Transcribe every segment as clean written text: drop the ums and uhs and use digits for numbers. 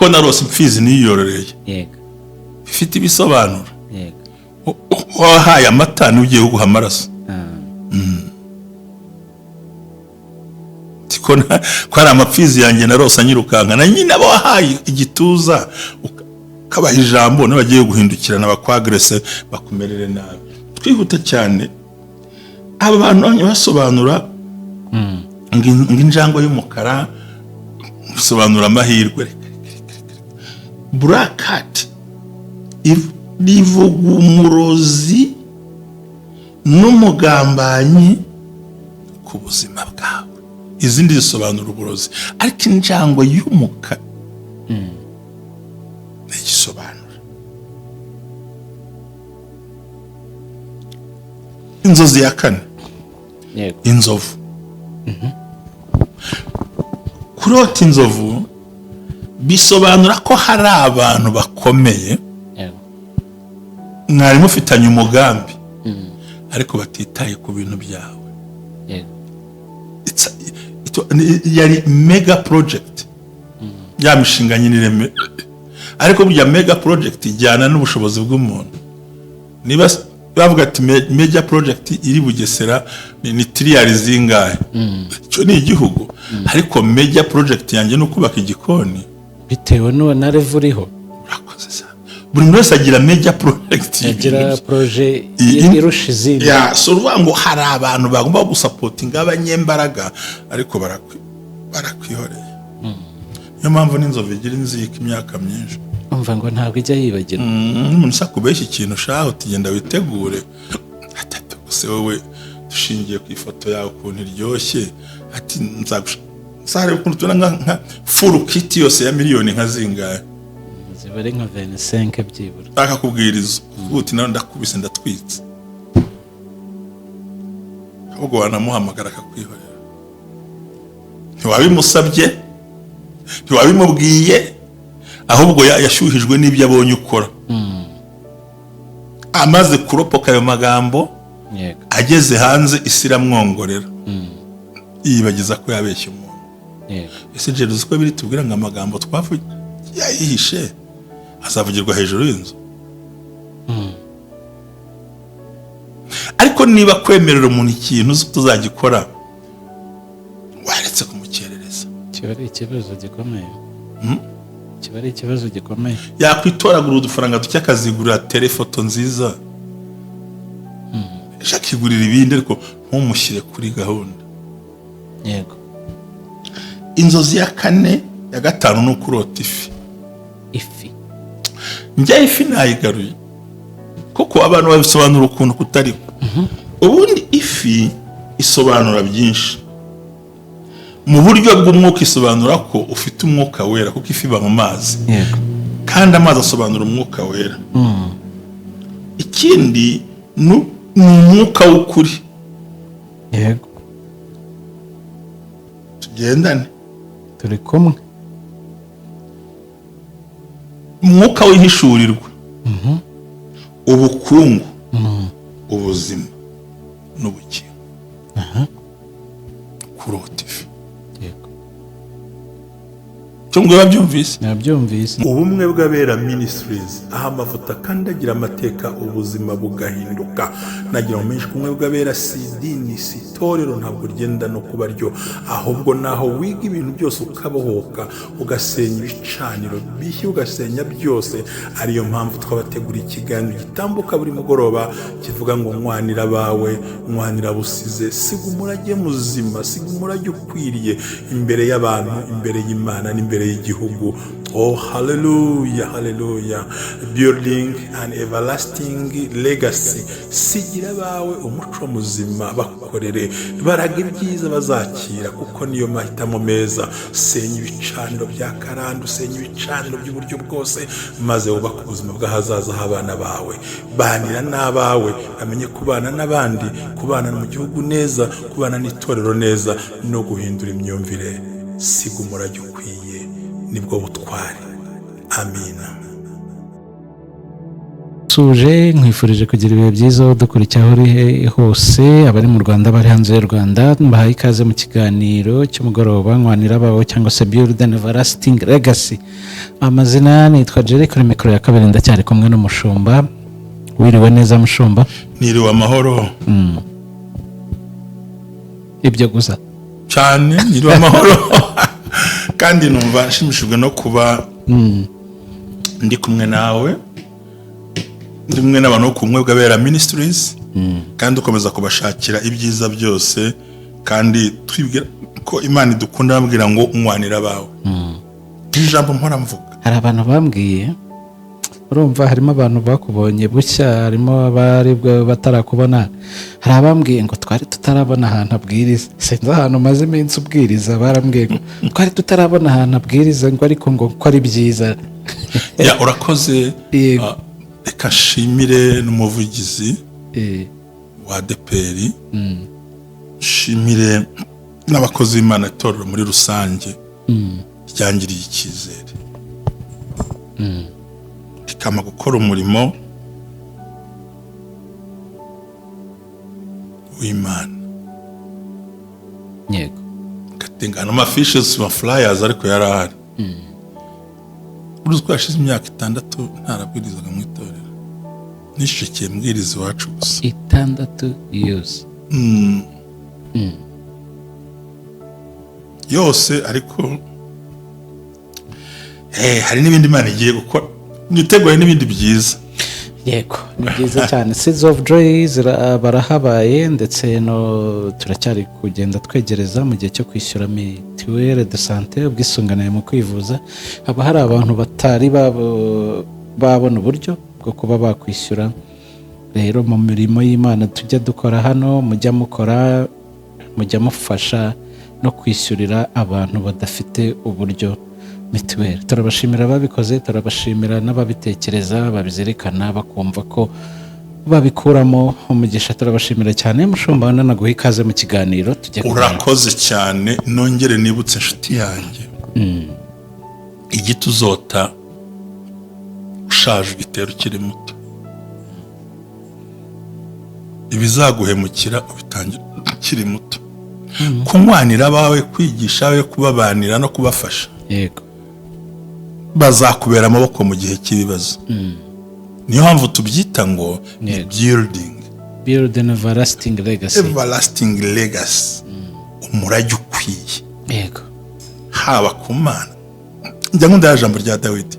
ko narose imfizi niyororeye yego bifite ibisobanuro yego wahaye amata n'ugiye guha amaraso ko ari amapfizi yanjye narose anyirukanga na nyine abo wahaye igituza ukabaha ijambo n'abagiye guhindukirana bakwagrese bakumerere nabi. Twihuta cyane aba bantu basobanura injangwe y'umukara bisobanura amahirwe. Black cat rivuga umurozi n'umugambanyi ku buzima bwawe, izindi zisobanura uburozi, ariko injangwe y'umukara n'igisobanura inzozi ya kane inzovu. Kurota inzovu bisobanura ko hari abantu bakomeye mwari mufitanye umugambi ariko batitaye ku bintu byawe. Yari mega project ya mishinga nyine ariko burya mega project ijyana n'ubushobozi bw'umuntu. Niba bavuga ati mega project iri Bugesera ni trilliard zingahe, cyo ni igihugu, ariko mega project yanjye no kubaka igikoni bitewe na level uriho. Urakoze sana. Buri wese agira mega project, agira projet irusha izindi. So ruvango hari abantu bagomba gusapotinga abanyembaraga ariko barakwihoreye. Niyo mpamvu n'inzovu igira inzika imyaka myinshi. Umva ngo ntabwo ijya yibagira. Umuntu sakubeshya ikintu shaho utagenda witegure. Atatu se wowe dushingiye ku ifoto yawe ukuntu iryoshye ati nzare ukuntu tubona nka full kit yose ya miliyoni nka zingahe. Zibare nka 25 byibura. Akakubwiriza uti nawe ndakubise ndatwitse. Ahubwo wanamuhamagara akakwihorera. Ntiwabimusabye, ntiwabimubwiye, ahubwo yashyuhijwe n'ibyo abonye ukora. Amaze kuropoka ayo magambo ageze hanze isi iramwongorera. Yibagiza ko yabeshye umuntu. Ese je uzi ko biri tubwira ngo amagambo twavuye yayihishe azavugirwa hejuru y'inzu. Ariko niba kwemerera umuntu ikintu tuzagikora waretse kumukerereza, kibari ikibazo gikomeye. Kibari ikibazo gikomeye. Yakwitoragura udufaranga ducyakazigurira telefoto nziza, shakigurira ibindi ariko ntumushyire kuri gahunda. Yego. Inzozi ya kane ya gatanu no kurota ifi. Njya ifi nayigaruye kuko abantu babisobanura ukuntu kutari. Ubundi ifi isobanura byinshi. Mu buryo bw'umwuka isobanura ko ufite umwuka wera kuko ifi iba mu mazi. Kandi amazi asobanura umwuka wera. Ikindi ni umwuka w'ukuri. Yego. Tugendane. Turi kumwe. Umwuka w'ihishurirwa. Ubukungu. Ubuzima n'ubugingo. Kurota ifi. Yego. Cyangwa babyumvise? Nabyumvise. Ubumwe bw'abera ministries aho amavuta kandi agira amateka ubuzima bugahinduka. Nagira mu Menshi kumwe bw'abera sidini sitorero ntabwo rigenda no kuba ryo, ahubwo naho wiga ibintu byose ukabohoka ugasenya ibicaniro bishya ugasenya byose. Ariyo mpamvu twabategura ikiganiro gitambuka buri mugoroba kivuga ngo mwanira bawe mwanira busize, siga umurage muzima, siga umurage ukwiriye imbere y'abantu, imbere y'Imana n'imbere y'igihugu. Oh hallelujah, hallelujah. Building an everlasting legacy. Sigira bawe umuco muzima bakorere, baraga ibyiza bazakira kuko niyo mahitamo meza. Senya ibicaniro bya karande, senya ibicaniro by'uburyo bwose, maze wubaka ubuzima bw'ahazaza h'abana bawe. Banira n'abawe bamenye kubana n'abandi, kubana mu gihugu neza, kubana n'itorero neza no guhindura imyumvire. Siga umurage ukwiye nibwo butwari. Amina. Suje nkwifurije kugira ibihe byiza dukurikira aho uri hose, abari mu Rwanda, bari hanze y'u Rwanda, mbahaye ikaze mu kiganiro cy'umugoroba nkwanira abawe cyangwa se Build an Everlasting Legacy. Amazina nitwa Gira, kuri mikoro ya kabiri ndacyari kumwe n'umushumba. Wiriwe neza mushumba? Niriwe amahoro. Ibyo gusa cyane, niriwe amahoro. Kandi numva nshimishijwe no kuba ndi kumwe nawe, ndi kumwe n'abantu ku bumwe bw'abera Ministries, kandi ukomeza kubashakira ibyiza byose, kandi twibwira ko Imana idukunda, bambwira ngo nkwanira abawe. Ijambo mpora mvuga. Hari abantu bambwiye, urumva harimo abantu bakubonye bushya, harimo abari batarakubona, hari abambwiye ngo twari tutarabona ahantu abwiriza. Sinzi ahantu maze iminsi ubwiriza, barambwiye ngo twari tutarabona ahantu abwiriza, ngo ariko ngo ko ari byiza. Ya urakoze. Reka nshimire n'umuvugizi wa ADPR, nshimire n'abakozi b'Imana itorero muri rusange ryangiriye icyizere, rikama gukora umurimo w'Imana. Yego. Gatengana amafishes ma flyers ariko yarahari. Uruzwa yashize imyaka 6 ntarabwirizaga mu itorero. Nishikeye mbwiriza wacu gusa. 6 years. Yose ariko hari n'ibindi Imana igiye gukora. Niteguye n'ibindi byiza. Yego, ni byiza cyane. Seeds of Joy barahabaye, ndetse no turacyari kugenda twegereza mu gihe cyo kwishyura mituelle de santé, ubwisungane mu kwivuza. Haba hari abantu batari babona uburyo bwo kuba bakwishyura. Rero mu mirimo y'Imana tujya dukora hano, mujya mukora, mujya mufasha no kwishyurira abantu badafite uburyo mituelle. Turabashimira ababikoze, turabashimira n'ababitekereza, babizirikana, bakumva ko babikuramo umugisha. Turabashimira cyane mushumba, naguha ikaze mu kiganiro. Urakoze cyane. Nongere nibutse inshuti yanjye, igiti uzota ushaje gitera ukiri muto. Ibizaguhemukira ubitangira ukiri muto. Kunywanira abawe, kwigisha abawe, kubabanira no kubafasha. Yego. Bazakubera amaboko mu gihe cy'ibibazo. Niyo mpamvu tubyita ngo build an everlasting legacy. Everlasting legacy. Umurage ukwiye. Yego. Haba ku Mana. Njya nkunda ijambo rya Dawidi.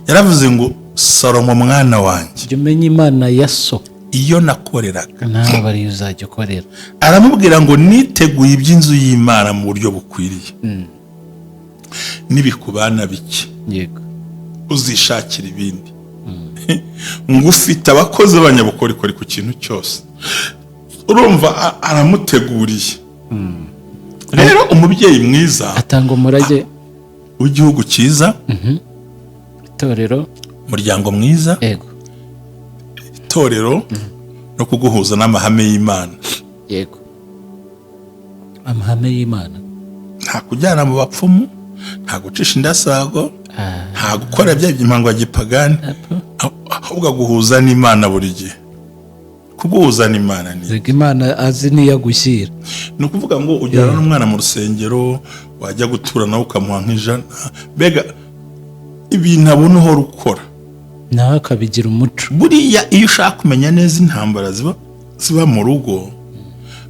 Yaravuze ngo Salomo mwana wanjye, jya umenya Imana ya so, iyo nakoreraga nawe bari uzajya ukorera. Aramubwira ngo niteguye iby'inzu y'Imana mu buryo bukwiriye. Nibikubana bike, yego, uzishakira ibindi. Ngo ufite abakozi b'abanyabukorikori ku kintu cyose. Urumva aramuteguriye. Rero umubyeyi mwiza atanga umurage w'igihugu cyiza, itorero, umuryango mwiza, yego, itorero no kuguhuza n'amahame y'Imana. Yego. Amahame y'Imana Nta kujyana mu bapfumu, nta gucisha indasago, nta gukora bya by'impango ya gipagani, ahubwo guhuza n'Imana buri gihe. Kuguhuza n'Imana ni rega Imana azi niyagushyira. Ni ukuvuga ngo ujyana n'umwana mu rusengero, wajya gutura nawe ukamuha nk'ijana, mbega ibintu abona uhora ukora, nawe akabigira umuco. Buriya iyo ushaka kumenya neza intambara ziba mu rugo,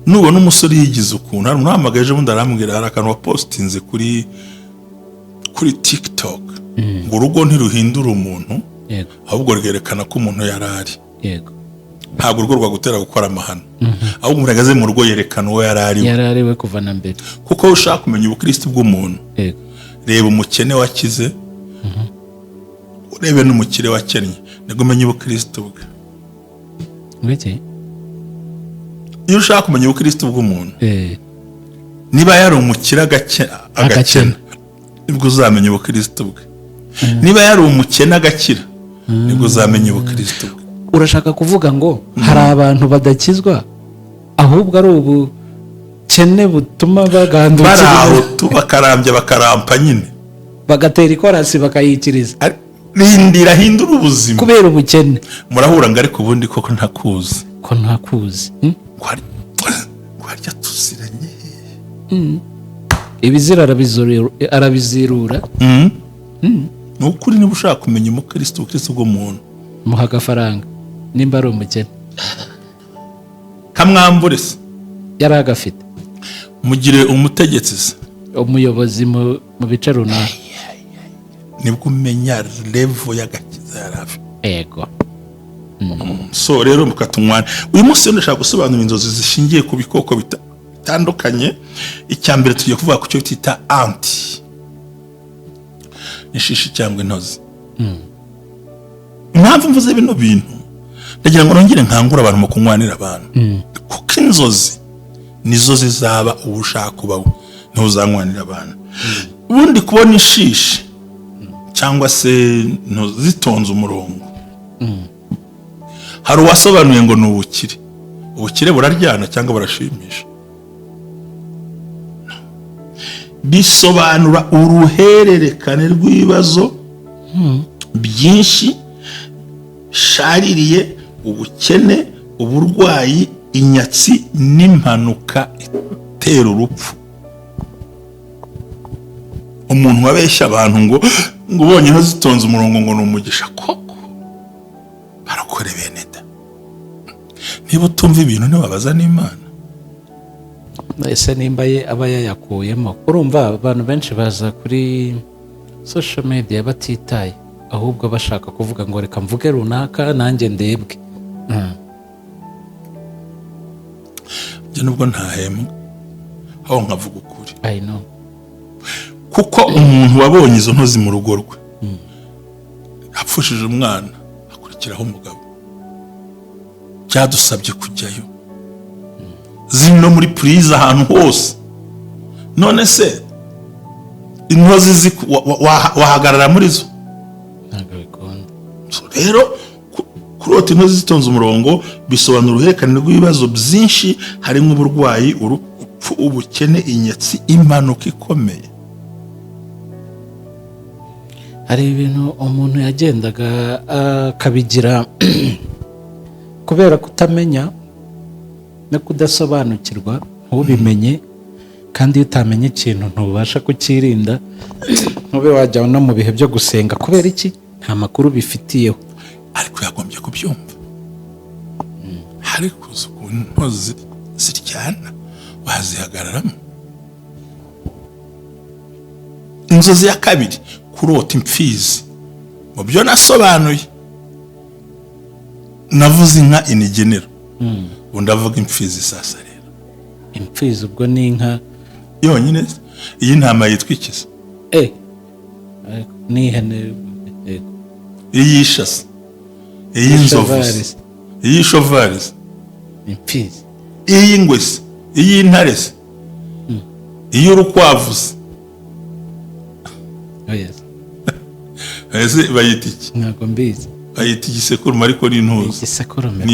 nubona umusore yigize ukuntu, hari umuhamagaye ejo bundi arambwira, hari akantu wapostinze kuri TikTok, ngo urugo ntiruhindura umuntu, yego, ahubwo rwerekana ko umuntu yarari. Yego. Ntabwo urugo rwagutera gukora amahano, ahubwo umuntu ahagaze mu rugo yerekana uwo yarari we kuva na mbere. Kuko ushaka kumenya ubukristo bw'umuntu, yego, reba umukene wakize, urebe n'umukire wakennye, nibwo umenya ubukristo bwe. Ngwiki? Iyo ushaka kumenya ubukristo bw'umuntu, niba yari umukire agakena, nibwo uzamenya ubukristo bwe. Niba yari umukene agakira, nibwo uzamenya ubukristo bwe. Urashaka kuvuga ngo hari abantu badakizwa, ahubwo ari ubukene butuma bagandukira, baraho bakarambya bakarampa nyine, bagatera ikorasi bakayikiriza. rindira hindura ubuzima kubera ubukene. murahura ngo ariko ubundi koko ntakuzi ko ntakuzi. warya tuziranye ibizira arabizirura. ni ukuri niba ushaka kumenya umukristo bw'umuntu muha agafaranga nimba ari umukene kamwambure se yari agafite. mugire umutegetsi se umuyobozi mu bice runaka nibwo umenya level y'agakiza yari afite. Ego. So rero mukatumwana uyu munsi ndashaka gusobanura inzozi zishingiye ku bikoko bitandukanye. icya mbere tugiye kuvuga ku cyo twita anti ishishi cyangwa intozi. impamvu mvuze bino bintu ndagira ngo nongere nkangura abantu mu kunywanira abantu kuko inzozi nizo zizaba ubushaka kubaho ntuzanywanira abantu. ubundi kubona ishishi cyangwa se zitonze umurongo hari uwasobanuye ngo ni ubukire buraryana cyangwa burashimisha. bisobanura uruhererekane rw'ibibazo byinshi shaririye, ubukene, uburwayi, inyatsi n'impanuka itera urupfu. umuntu wabeshya abantu ngo ubonye aho zitonze umurongo ngo ni umugisha, koko barakore bene da. niba utumva ibintu ntibabaza n'Imana. ese nimba aba yayakuyemo. urumva abantu benshi baza kuri social media batitaye, ahubwo bashaka kuvuga ngo reka mvuge runaka nanjye ndebwe. njye nubwo ntahembwa aho nkavuga ukuri. I know. kuko umuntu wabonye izo ntozi mu rugo rwe apfushije umwana akurikiraho umugabo, byadusabye kujyayo zino muri purize ahantu hose. none se intozi wahagarara muri zo? ntabwo bikunda. rero kurota intozi zitonze umurongo bisobanura uruhererekane rw'ibibazo byinshi, harimo uburwayi, urupfu, ubukene, inyatsi, impanuka ikomeye. hari ibintu umuntu yagendaga akabigira kubera kutamenya no kudasobanukirwa, ntubimenye. kandi iyo utamenye ikintu ntubasha kukirinda, ntube wajya no mu bihe byo gusenga. kubera iki? nta makuru bifitiyeho. ariko yagombye kubyumva. hari kuza ukuntu intozi ziryana wazihagararamo. inzozi ya kabiri, kurota impfizi. mu byo nasobanuye navuze inka inigenero, ubu ndavuga impfizi. sasa rero impfizi ubwo ni inka yonyine. iyi ntama yitwa ikiza, ni ihene, iyi shasi, iyi nzovu, iyi shovarisi, impfizi, iyi ngwesi, iyi ntare se, iyi urukwavu se. ese bayita iki? ntabwo mbizi. bayita igisekurume ariko ni intuzi. igisekurume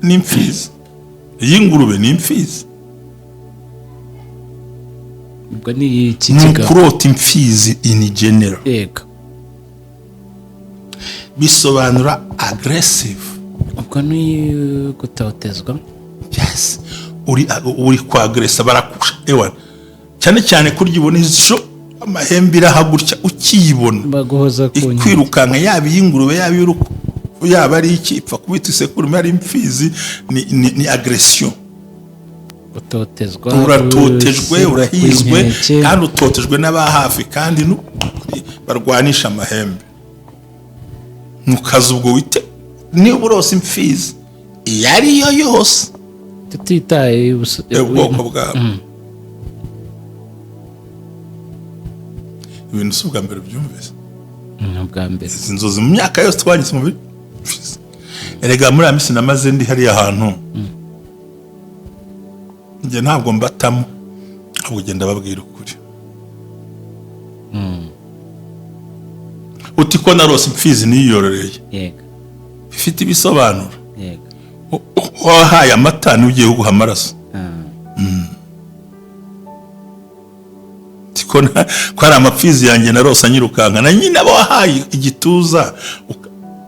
ni impfizi. iyi ngurube ni impfizi. ubwo ni iki ni ukurota impfizi in general. yego. bisobanura aggressive. ubwo ni gutotezwa. yes. uri kwa aggressive barakusha ewa cyane cyane kurya ibona izo amahembe irahagurya ukiyibona baguhoza ku nyuma ikwirukanka, yaba iy'ingurube yaba ari iki, ipfa kubita isekurume ari impfizi. ni agression. utotezwa, uratotejwe, urahizwe, kandi utotejwe n'aba hafi, kandi barwanisha amahembe. mukazi ubwo wite niba urose impfizi iyo ariyo yose tutitaye ubwoko bwabo. ibintu si ubwa mbere byumvise. ubwa mbere izi nzozi mu myaka yose twanyise mu bipfizi. erega muri amisi namaze ndi hariya ahantu njye ntabwo mbatamo, ahubwo ugenda babwira ukuri. uti ko narose impfizi niyororeye. yego. bifite ibisobanuro. yego. wahaye amata niwe ugiye kuguha amaraso. ko ari amapfizi yanjye narose anyirukanka na nyine abo wahaye igituza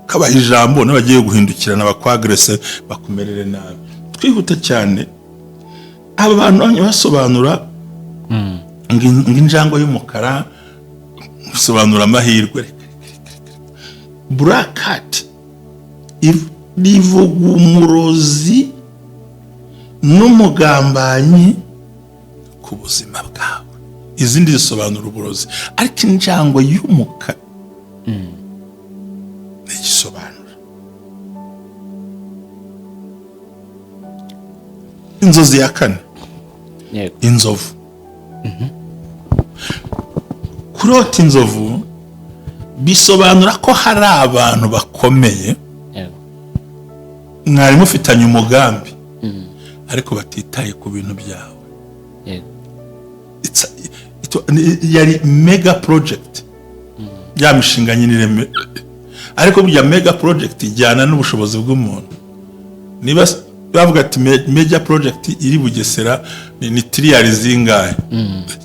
kabaha ijambo n'abagiye guhindukirana bakwagrese bakumerere nabi. Twihuta cyane aba bantu basobanura injangwe y'umukara, bisobanura amahirwe. Black cat rivuga umurozi n'umugambanyi ku buzima bwawe, izindi zisobanura uburozi, ariko injangwe y'umukara igisobanura inzozi ya kane, inzovu. Kurota inzovu bisobanura ko hari abantu bakomeye mwari mufitanye umugambi ariko batitaye ku bintu byawe. Yari mega project ya mishinga nyine, ariko burya mega project ijyana n'ubushobozi bw'umuntu. Niba bavuga ati mega project iri Bugesera ni triyari zingahe,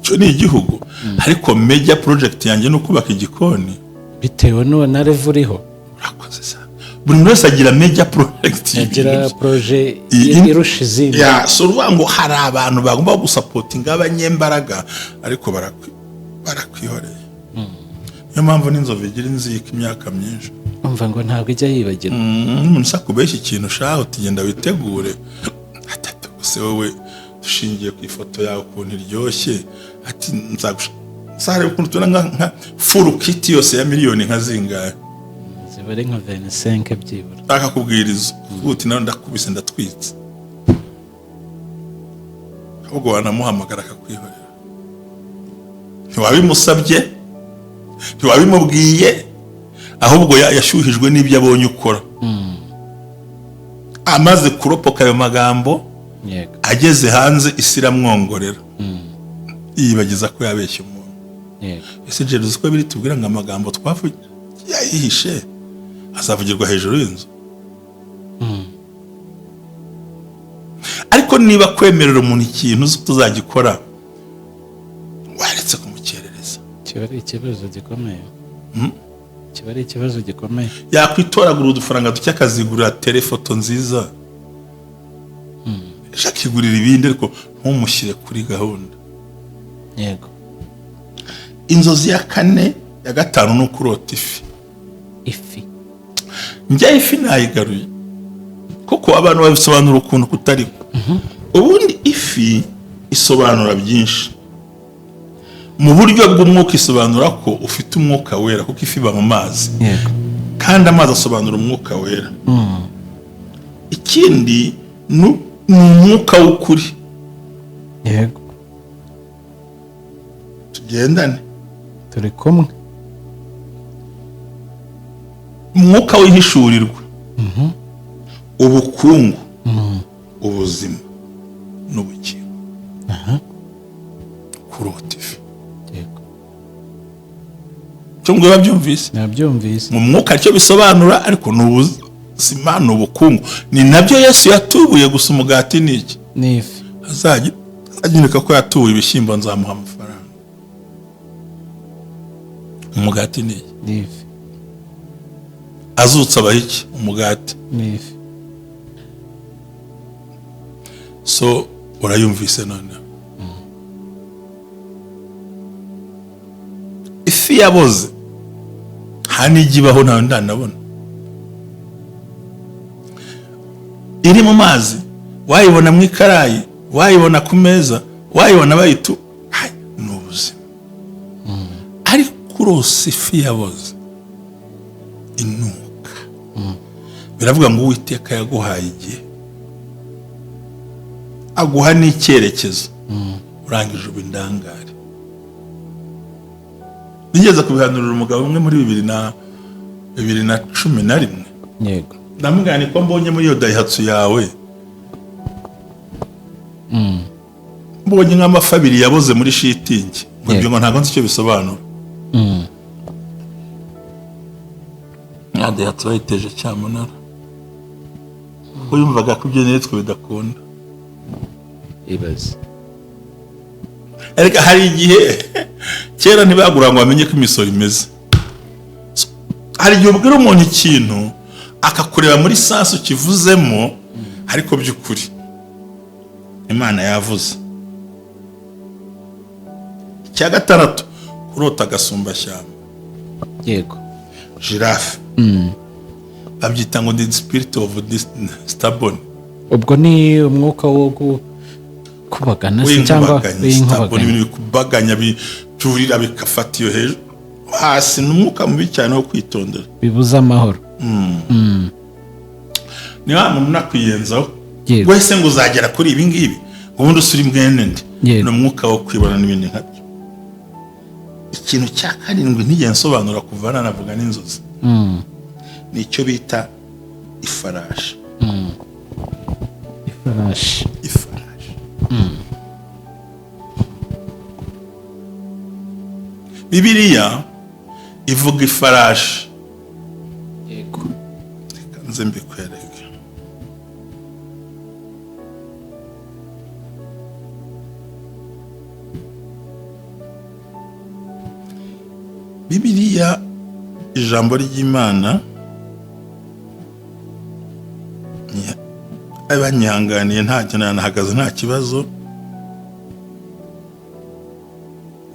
cyo ni igihugu, ariko mega project yanjye no kubaka igikoni bitewe na level uriho. Urakoze sana. Buri wese agira mega project, agira projet irusha izindi. So ruvuga ngo hari abantu bagomba gusapotinga abanyembaraga ariko barakwihoreye. Niyo mpamvu n'inzovu igira inzika imyaka myinshi. Umva ngo ntabwo ijya yibagirwa. Umuntu sakubeshya ikintu ushaka utigenda witegure. Atatu se wowe dushingiye ku ifoto yawe ukuntu iryoshye, ati nzareba ukuntu tubona nka full kit yose ya miliyoni nka zingahe. Zibare nka 25 byibura. Akakubwiriza uti nawe ndakubise ndatwitse. Ahubwo wanamuhamagara akakwihorera. Ntiwabimusabye, ntiwabimubwiye, ahubwo yashyuhijwe n'ibyo abonye ukora. Amaze kuropoka ayo magambo, ageze hanze isi iramwongorera. Yibagiza ko yabeshye umuntu. Ese Jeruzi ko biri tubwira ngo amagambo twavuye yayihishe azavugirwa hejuru y'inzu. Ariko niba kwemerera umuntu ikintu tuzagikora, waretse kumukerereza, kiba ari ikibazo gikomeye. Kiba ari ikibazo gikomeye. Yakwitoragura udufaranga duke akazigurira telefoto nziza, akigurira ibindi ariko ntumushyire kuri gahunda. Yego. Inzozi ya kane ya gatanu no kurota ifi. Njya ifi nayigaruye kuko abantu babisobanura ukuntu kutari. Ubundi ifi isobanura byinshi. Mu buryo bw'umwuka isobanura ko ufite umwuka wera, kuko ifi iba mu mazi. Kandi amazi asobanura umwuka wera. Ikindi ni umwuka w'ukuri. Yego. Tugendane. Turi kumwe. Umwuka w'ihishurirwa. Ubukungu. Ubuzima n'ubugingo. Kurota ifi. Yego. Cyo ngo babyumvise. Nabyumvise. Mu mwuka cyo bisobanura, ariko n'ubuzima n'ubukungu. Ni nabyo Yesu yatubuye gusa umugati n'iki. N'ifi. Azagira ko yatubuye ibishyimbo nzamuha amafaranga. Umugati n'iki. N'ifi. Azutsa abahiki umugati n'ifi. So urayumvise none. Ifi yaboze hanigibaho nawe ndanabona. Iri mu mazi wayibona mu ikarayi, wayibona ku meza, wayibona bayitu n'ubuzima. Ariko urose ifi yaboze inuka. Biravuga ngo Uwiteka yaguhaye igihe, aguha n'icyerekezo, urangije ubindangare. Nigeze kubihanurira umugabo umwe muri 2011. Yego. Ndamugana ko mbonye muri iyo Daihatsu yawe, mbonye nk'amafi abiri yaboze muri shitingi. Ngo ntabwo nzi icyo bisobanura. Daihatsu bayiteje cyamunara. Uyumvaga ko ibyo netwe bidakunda. Ibaze. Ariko hari igihe kera ntibagura ngo bamenye ko imisoro imeze. Hari igihe ubwira umuntu ikintu akakureba muri sansu kivuzemo, ariko by'ukuri Imana yavuze. Icya gatandatu, kurota gasumba shyamba. Yego. Giraffe. Babyita ngo the spirit of this stubborn. Ubwo ni umwuka wo kubagana se cyangwa stubborn, ibintu bikubaganya biturira bikafata iyo hejuru. Hasi n'umwuka mubi cyane wo kwitondera. Bibuza amahoro. Ni wa muntu nakwiyenzaho. Yego. Wese ngo uzagera kuri ibi ngibi. Ubundi usuri mwene ndi. Ni umwuka wo kwibona n'ibindi nkabyo. Ikintu cya karindwi ntigeze nsobanura kuvana navuga n'inzozi. Ni icyo bita ifarashi. Ifarashi. Bibiliya ivuga ifarashi. Yego. Reka nze mbikwereke. Bibiliya ijambo ry'Imana abanyanganiye ntacyo nahagaze nta kibazo.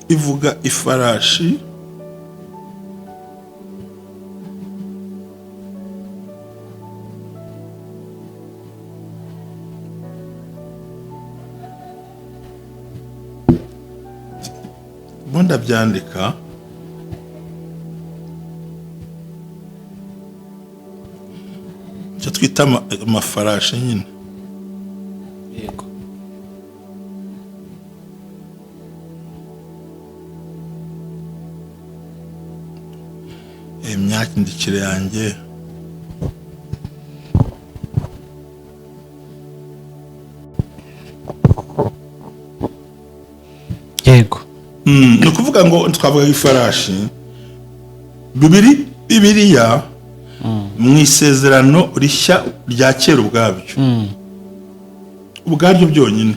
Ivuga ifarashi ndabyandika icyo twita amafarashi nyine. Yego. Imyandikire yanjye yego. Ni ukuvuga ngo twavuga ifarashi. Bibiliya mu isezerano rishya rya kera ubwaryo byonyine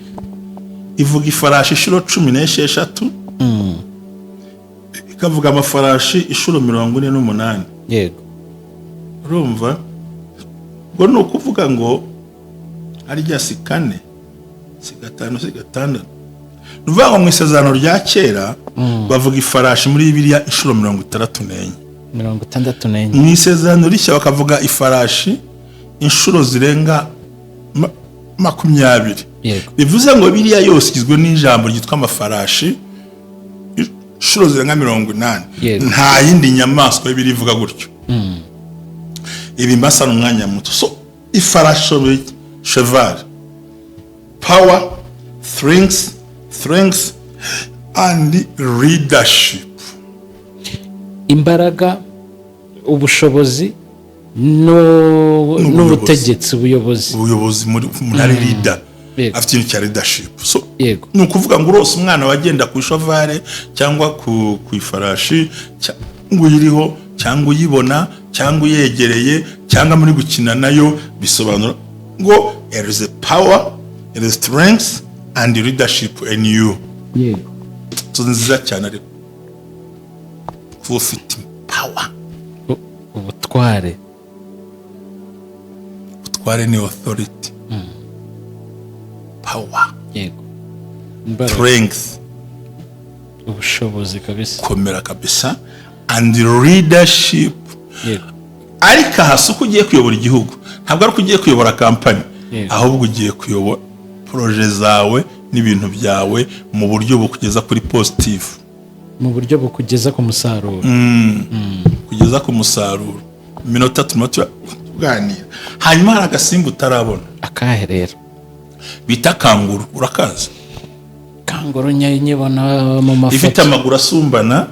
ivuga ifarashi inshuro 16, ikavuga amafarashi inshuro 48. Yego. Urumva ngo ni ukuvuga ngo harya si 4 si 5 si 6. Nuvuga ngo mu isezerano rya kera bavuga ifarashi muri Bibiliya inshuro 64. Mu isezerano rishya bakavuga ifarashi inshuro zirenga 20. Bivuze ngo Bibiliya yose igizwe n'ijambo ryitwa amafarashi inshuro zirenga 80. Nta yindi nyamaswa y'Bibiliya ivuga gutyo. Ibi mbasa n'umwanya muto. So ifarashi cheval, power, strength and leadership. Imbaraga, ubushobozi n'ubutegetsi, ubuyobozi muri leader. Afite ikintu cya leadership. So ni ukuvuga ngo urose umwana wagenda ku cheval cyangwa ku ifarashi cyangwa uyiriho cyangwa uyibona cyangwa uyegereye cyangwa muri gukina nayo, bisobanura ngo there is a power, there is strength and leadership in you. Yego. So nziza cyane ariko kuba ufite power, ubutware ni authority. Power. Yego. Strength, ubushobozi kabisa, komera kabisa, and leadership. Yego. Ariko hasi uko ugiye kuyobora igihugu ntabwo ari uko ugiye kuyobora kampani, ahubwo ugiye kuyobora projet zawe n'ibintu byawe mu buryo bukugeza kuri positive, mu buryo bukugeza ku musaruro. Kugeza ku musaruro. Minota tuganira. Hanyuma hari agasimba utarabona. Akahe rero? Bita kanguru. Urakaza? Kanguru nyibona mu mafoto. Ifite amaguru asumbana.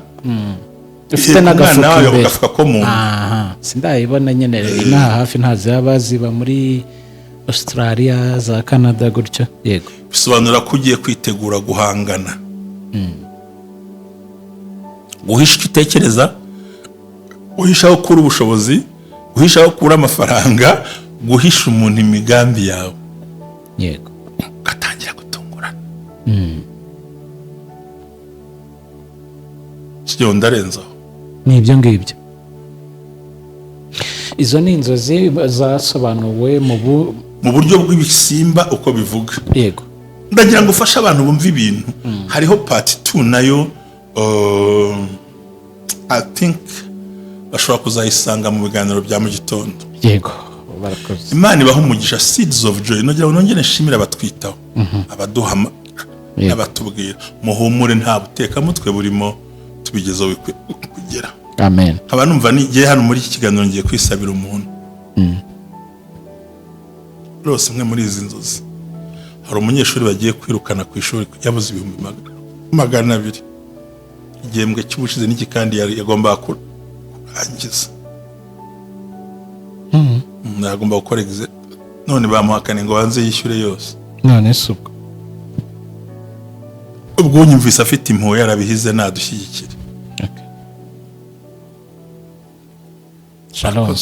Ifite n'agafuka ko mu nda. Aha, sindayibona nyene inaha hafi ntazaba ziba muri Australia za Canada gutyo. Yego. Bisobanura ko ugiye kwitegura guhangana. Guhisha itekereza, guhishaho kuri ubushobozi, guhishaho kuri amafaranga, guhisha umuntu imigambi yawe. Yego. Gatangira gutungurana. kijyo ndarenzaho ni ibyo ngibyo. Izo ni inzozi zasobanuwe mu buryo bw'ibisimba uko bivuga. Yego. Ndagira ngo ufashe abantu bumva ibintu. Hariho part 2 nayo I think bashobora kuzayisanga mu biganiro bya mu gitondo. Yego. Barakoze. Imana ibaho umugisha seeds of joy. Nagira ngo nongere nshimira abatwitaho. Abaduhama abatubwira muhumure nta buteka mutwe burimo tubigezeho kugera. Amen. Aba numva nigiye hano muri iki kiganiro ngiye kwisabira umuntu. Rose mwe muri izi nzozi. Hari umunyeshuri bagiye kwirukana ku ishuri yabuze 200,000. Igihembwe cy'ubushize n'iki kandi yagomba kurangiza. Nagomba gukora exam. None bamuhakane ngo banze yishyure yose. None subwo. Ubwo nyumvise afite impuhwe yarabihize nadushyigikira. Okay. Shalom.